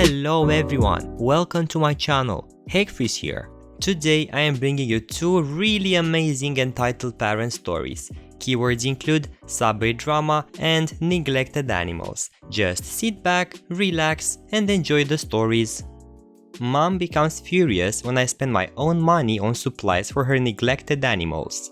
Hello everyone, welcome to my channel, Hegfreeze here. Today I am bringing you two really amazing entitled parent stories. Keywords include subreddit drama and neglected animals. Just sit back, relax and enjoy the stories. Mom becomes furious when I spend my own money on supplies for her neglected animals.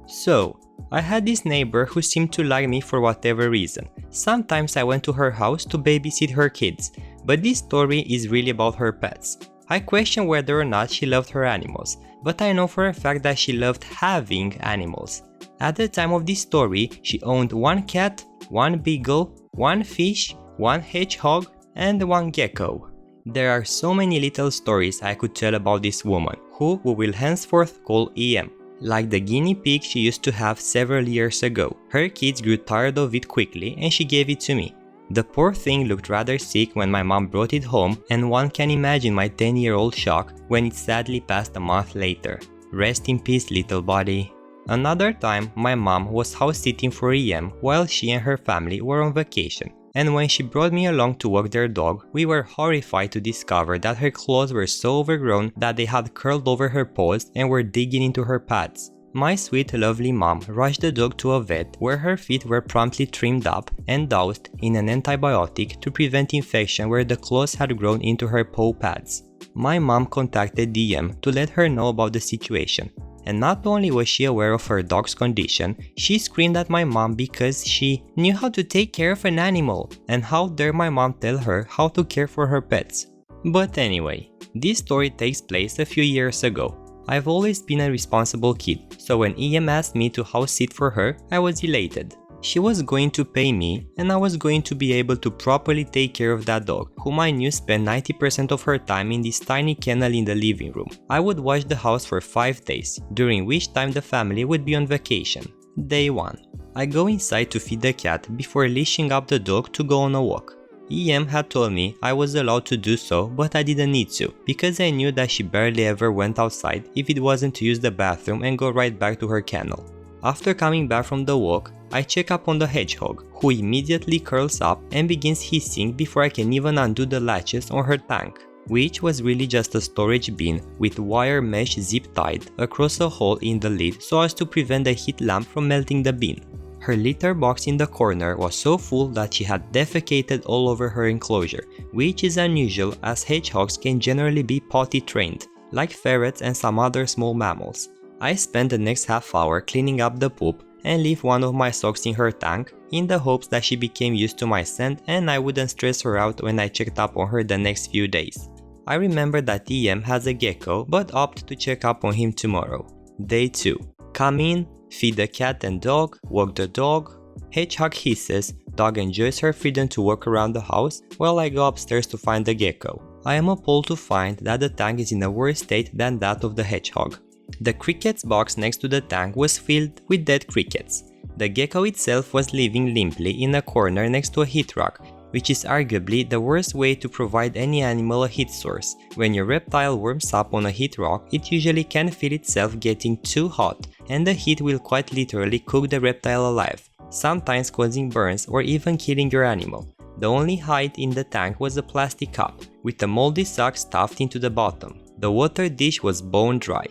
So, I had this neighbor who seemed to like me for whatever reason. Sometimes I went to her house to babysit her kids, but this story is really about her pets. I question whether or not she loved her animals, but I know for a fact that she loved having animals. At the time of this story, she owned one cat, one beagle, one fish, one hedgehog, and one gecko. There are so many little stories I could tell about this woman, who we will henceforth call EM. Like the guinea pig she used to have several years ago. Her kids grew tired of it quickly and she gave it to me. The poor thing looked rather sick when my mom brought it home, and one can imagine my 10-year-old shock when it sadly passed a month later. Rest in peace, little buddy. Another time, my mom was house sitting for EM while she and her family were on vacation. And when she brought me along to walk their dog, we were horrified to discover that her claws were so overgrown that they had curled over her paws and were digging into her pads. My sweet lovely mom rushed the dog to a vet where her feet were promptly trimmed up and doused in an antibiotic to prevent infection where the claws had grown into her paw pads. My mom contacted DM to let her know about the situation. And not only was she aware of her dog's condition, she screamed at my mom because she knew how to take care of an animal, and how dare my mom tell her how to care for her pets. But anyway, this story takes place a few years ago. I've always been a responsible kid, so when EM asked me to house sit for her, I was elated. She was going to pay me, and I was going to be able to properly take care of that dog, whom I knew spent 90% of her time in this tiny kennel in the living room. I would watch the house for 5 days, during which time the family would be on vacation. Day 1. I go inside to feed the cat before leashing up the dog to go on a walk. EM had told me I was allowed to do so, but I didn't need to, because I knew that she barely ever went outside if it wasn't to use the bathroom and go right back to her kennel. After coming back from the walk, I check up on the hedgehog, who immediately curls up and begins hissing before I can even undo the latches on her tank, which was really just a storage bin with wire mesh zip tied across a hole in the lid so as to prevent the heat lamp from melting the bin. Her litter box in the corner was so full that she had defecated all over her enclosure, which is unusual as hedgehogs can generally be potty trained, like ferrets and some other small mammals. I spent the next half hour cleaning up the poop and leave one of my socks in her tank in the hopes that she became used to my scent and I wouldn't stress her out when I checked up on her the next few days. I remember that EM has a gecko but opt to check up on him tomorrow. Day 2. Come in, feed the cat and dog, walk the dog. Hedgehog hisses, dog enjoys her freedom to walk around the house while I go upstairs to find the gecko. I am appalled to find that the tank is in a worse state than that of the hedgehog. The crickets box next to the tank was filled with dead crickets. The gecko itself was living limply in a corner next to a heat rock, which is arguably the worst way to provide any animal a heat source. When your reptile warms up on a heat rock, it usually can feel itself getting too hot, and the heat will quite literally cook the reptile alive, sometimes causing burns or even killing your animal. The only hide in the tank was a plastic cup, with a moldy sock stuffed into the bottom. The water dish was bone dry.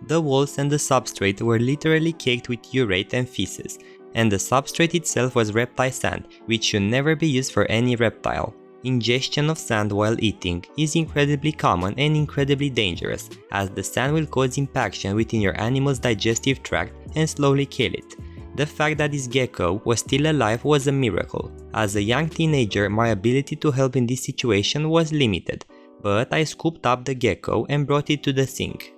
The walls and the substrate were literally caked with urate and feces, and the substrate itself was reptile sand, which should never be used for any reptile. Ingestion of sand while eating is incredibly common and incredibly dangerous, as the sand will cause impaction within your animal's digestive tract and slowly kill it. The fact that this gecko was still alive was a miracle. As a young teenager, my ability to help in this situation was limited, but I scooped up the gecko and brought it to the sink.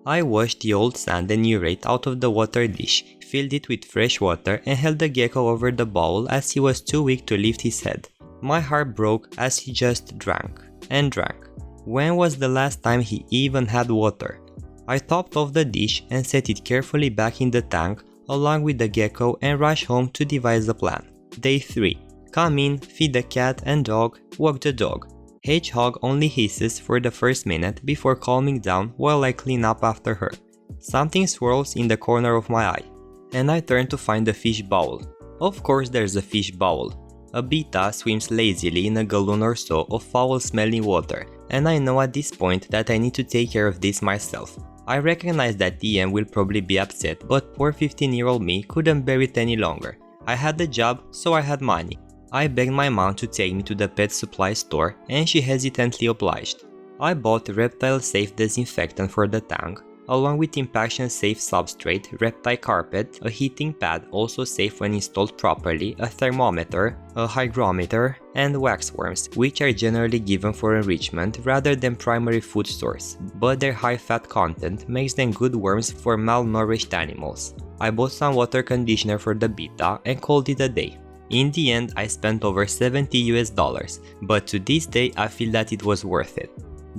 I washed the old sand and urate out of the water dish, filled it with fresh water and held the gecko over the bowl as he was too weak to lift his head. My heart broke as he just drank and drank. When was the last time he even had water? I topped off the dish and set it carefully back in the tank along with the gecko and rushed home to devise a plan. Day 3. Come in, feed the cat and dog, walk the dog. Hedgehog only hisses for the first minute before calming down while I clean up after her. Something swirls in the corner of my eye, and I turn to find the fish bowl. Of course there's a fish bowl. A PETA swims lazily in a gallon or so of foul-smelling water, and I know at this point that I need to take care of this myself. I recognize that EM will probably be upset, but poor 15-year-old me couldn't bear it any longer. I had a job, so I had money. I begged my mom to take me to the pet supply store, and she hesitantly obliged. I bought reptile-safe disinfectant for the tank, along with impaction-safe substrate, reptile carpet, a heating pad also safe when installed properly, a thermometer, a hygrometer, and waxworms, which are generally given for enrichment rather than primary food source, but their high fat content makes them good worms for malnourished animals. I bought some water conditioner for the PETA and called it a day. In the end, I spent over $70, but to this day I feel that it was worth it.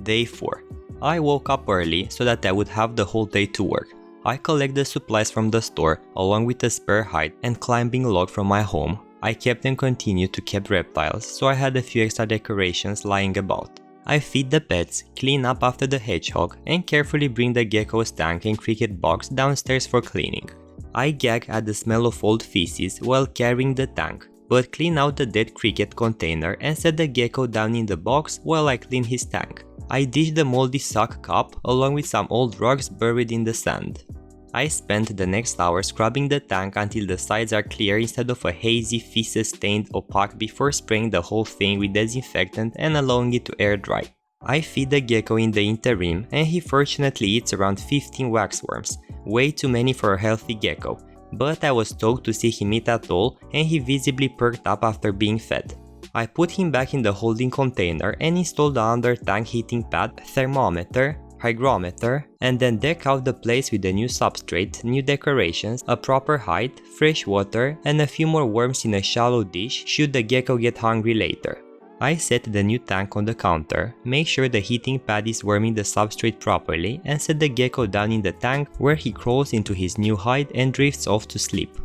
Day 4. I woke up early so that I would have the whole day to work. I collect the supplies from the store along with a spare hide and climbing log from my home. I kept and continued to keep reptiles, so I had a few extra decorations lying about. I feed the pets, clean up after the hedgehog, and carefully bring the gecko's tank and cricket box downstairs for cleaning. I gag at the smell of old feces while carrying the tank, but clean out the dead cricket container and set the gecko down in the box while I clean his tank. I dish the moldy sock cup along with some old rocks buried in the sand. I spent the next hour scrubbing the tank until the sides are clear instead of a hazy, feces-stained opaque before spraying the whole thing with disinfectant and allowing it to air dry. I feed the gecko in the interim and he fortunately eats around 15 waxworms, way too many for a healthy gecko, but I was stoked to see him eat at all and he visibly perked up after being fed. I put him back in the holding container and installed the under tank heating pad, thermometer, hygrometer, and then deck out the place with a new substrate, new decorations, a proper height, fresh water, and a few more worms in a shallow dish should the gecko get hungry later. I set the new tank on the counter, make sure the heating pad is warming the substrate properly, and set the gecko down in the tank where he crawls into his new hide and drifts off to sleep.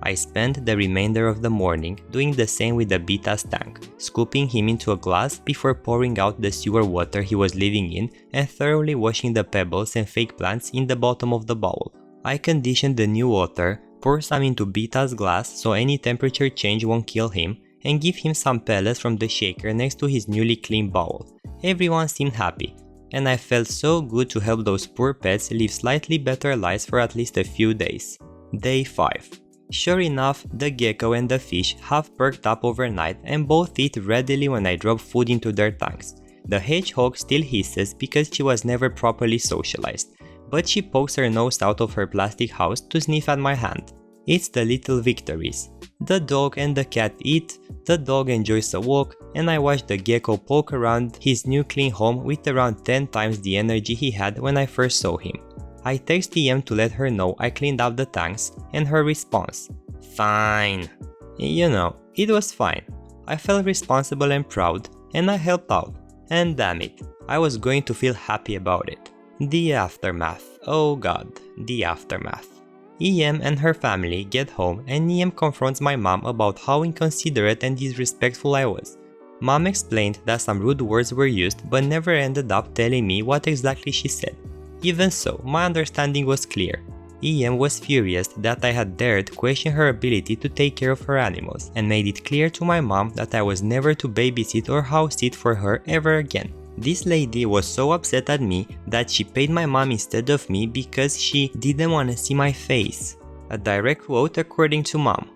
I spent the remainder of the morning doing the same with the PETA's tank, scooping him into a glass before pouring out the sewer water he was living in and thoroughly washing the pebbles and fake plants in the bottom of the bowl. I conditioned the new water, pour some into PETA's glass so any temperature change won't kill him, and give him some pellets from the shaker next to his newly cleaned bowl. Everyone seemed happy, and I felt so good to help those poor pets live slightly better lives for at least a few days. Day 5. Sure enough, the gecko and the fish have perked up overnight and both eat readily when I drop food into their tanks. The hedgehog still hisses because she was never properly socialized, but she pokes her nose out of her plastic house to sniff at my hand. It's the little victories. The dog and the cat eat, the dog enjoys a walk, and I watch the gecko poke around his new clean home with around 10 times the energy he had when I first saw him. I text EM to let her know I cleaned up the tanks, and her response, "Fine." You know, it was fine. I felt responsible and proud, and I helped out. And damn it, I was going to feel happy about it. The aftermath. Oh god, the aftermath. EM and her family get home and EM confronts my mom about how inconsiderate and disrespectful I was. Mom explained that some rude words were used but never ended up telling me what exactly she said. Even so, my understanding was clear. EM was furious that I had dared question her ability to take care of her animals and made it clear to my mom that I was never to babysit or house sit for her ever again. This lady was so upset at me that she paid my mom instead of me because she didn't want to see my face. A direct quote according to mom.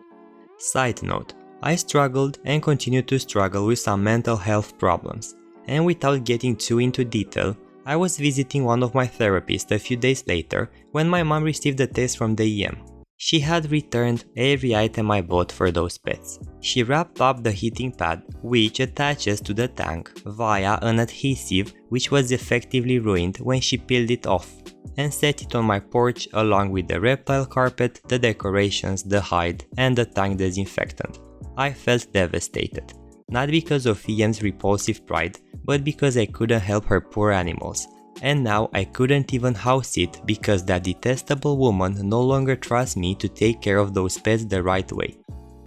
Side note, I struggled and continue to struggle with some mental health problems, and without getting too into detail, I was visiting one of my therapists a few days later when my mom received a text from the EM. She had returned every item I bought for those pets. She wrapped up the heating pad, which attaches to the tank, via an adhesive which was effectively ruined when she peeled it off, and set it on my porch along with the reptile carpet, the decorations, the hide, and the tank disinfectant. I felt devastated. Not because of EM's repulsive pride, but because I couldn't help her poor animals. And now I couldn't even house it because that detestable woman no longer trusts me to take care of those pets the right way.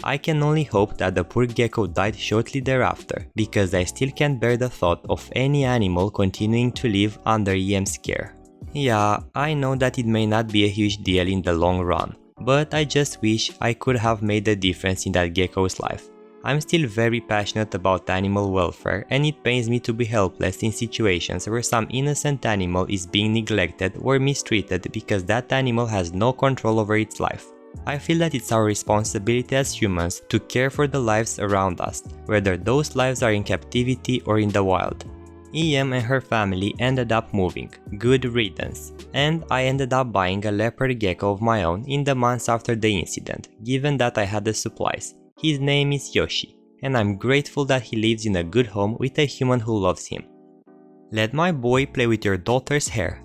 I can only hope that the poor gecko died shortly thereafter, because I still can't bear the thought of any animal continuing to live under EM's care. Yeah, I know that it may not be a huge deal in the long run, but I just wish I could have made a difference in that gecko's life. I'm still very passionate about animal welfare, and it pains me to be helpless in situations where some innocent animal is being neglected or mistreated because that animal has no control over its life. I feel that it's our responsibility as humans to care for the lives around us, whether those lives are in captivity or in the wild. EM and her family ended up moving, good riddance, and I ended up buying a leopard gecko of my own in the months after the incident, given that I had the supplies. His name is Yoshi, and I'm grateful that he lives in a good home with a human who loves him. Let my boy play with your daughter's hair.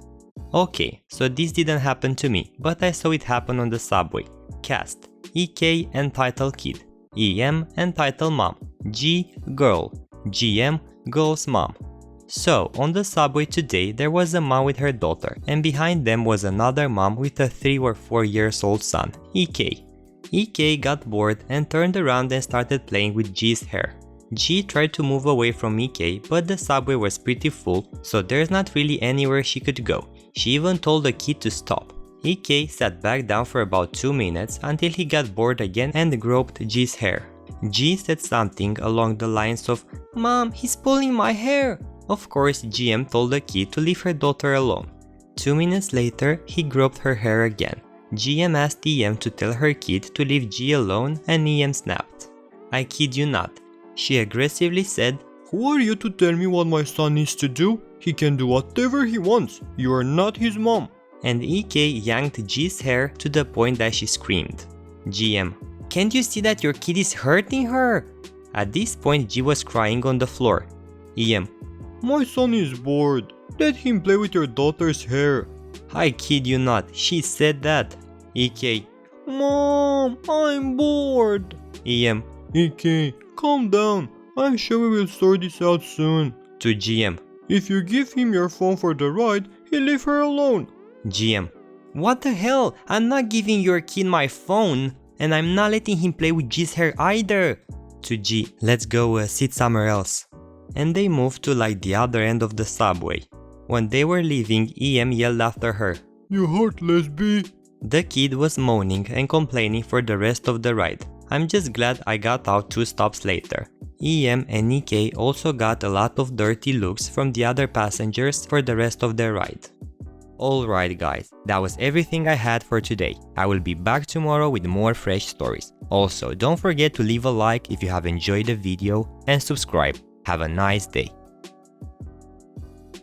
Okay, so this didn't happen to me, but I saw it happen on the subway. Cast: EK and title kid, EM and title mom, G girl, GM girl's mom. So, on the subway today there was a mom with her daughter, and behind them was another mom with a 3 or 4 years old son, EK. EK got bored and turned around and started playing with G's hair. G tried to move away from EK, but the subway was pretty full, so there's not really anywhere she could go. She even told the kid to stop. EK sat back down for about 2 minutes until he got bored again and groped G's hair. G said something along the lines of, "Mom, he's pulling my hair." Of course, GM told the kid to leave her daughter alone. 2 minutes later, he groped her hair again. GM asked EM to tell her kid to leave G alone, and EM snapped. I kid you not. She aggressively said, "Who are you to tell me what my son needs to do? He can do whatever he wants. You are not his mom." And EK yanked G's hair to the point that she screamed. GM, "Can't you see that your kid is hurting her?" At this point, G was crying on the floor. EM, "My son is bored. Let him play with your daughter's hair." I kid you not, she said that. EK, "Mom, I'm bored." EM, EK, calm down. I'm sure we will sort this out soon. to GM, If you give him your phone for the ride, he'll leave her alone. GM, what the hell? I'm not giving your kid my phone, and I'm not letting him play with G's hair either. To G, let's go sit somewhere else. And they moved to like the other end of the subway. When they were leaving, EM yelled after her, "You heartless bee." The kid was moaning and complaining for the rest of the ride. I'm just glad I got out 2 stops later. EM and EK also got a lot of dirty looks from the other passengers for the rest of their ride. Alright guys, that was everything I had for today. I will be back tomorrow with more fresh stories. Also, don't forget to leave a like if you have enjoyed the video and subscribe. Have a nice day.